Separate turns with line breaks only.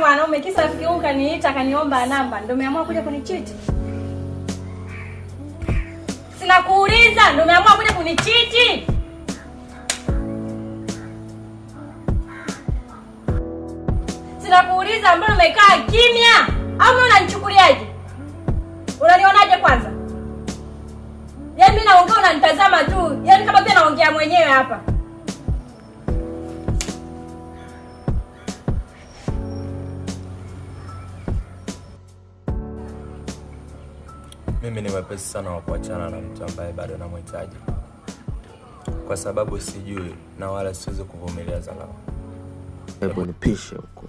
wanaume, kisa rafiki yangu kaniita kaniomba namba, ndio umeamua kuja kunichiti? Sina kuuliza, ndio umeamua kuja kunichiti? Sina kuuliza, mbona umekaa kimya? Au unanichukuliaje? Unanionaje kwanza? Yaani mimi naongea unanitazama tu. Yaani kama vile naongea mwenyewe hapa.
Mimi ni mwepesi sana wa kuachana na mtu ambaye bado namhitaji. Kwa sababu sijui na wala siwezi kuvumilia dharau.
Hebu nipishe huko.